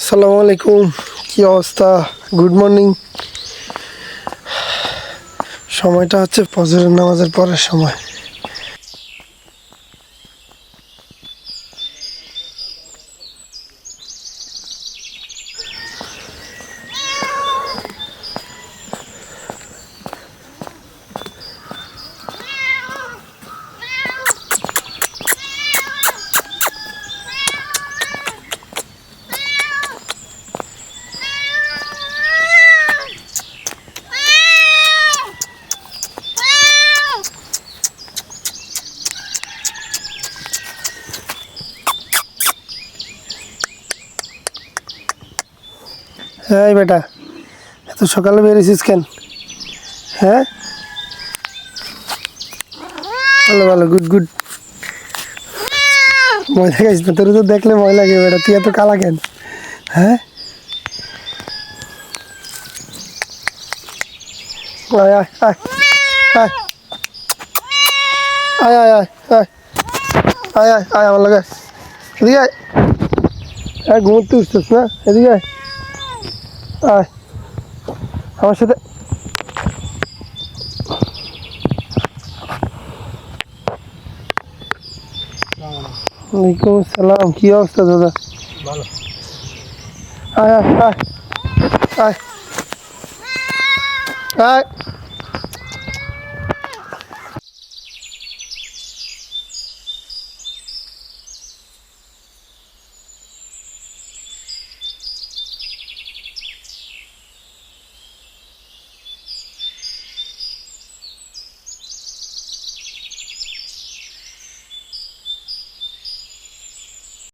আসসালামু আলাইকুম, কি অবস্থা? Good morning. সময়টা হচ্ছে ফজরের নামাজের পরের সময়। হ্যাঁ বেটা, এত সকালে বেরিয়েছিস কেন? হ্যাঁ, ভালো ভালো, গুড গুড। ময়লা খাইস না, তোর তো দেখলে ভয় লাগে বেটা, তুই এত কালা কেন? হ্যাঁ, আয় আয় আয় আয় আয় আয় আয় আয় আয় আয় আয় আমার লাগে, এদিকে আয়। হ্যাঁ, ঘুমোতে উঠছিস না? এদিকে আয়, আয় আমার সাথে। ওয়ালাইকুম আসসালাম, কি অবস্থা দাদা? ভালো। আয় আয় আয় আয় আয়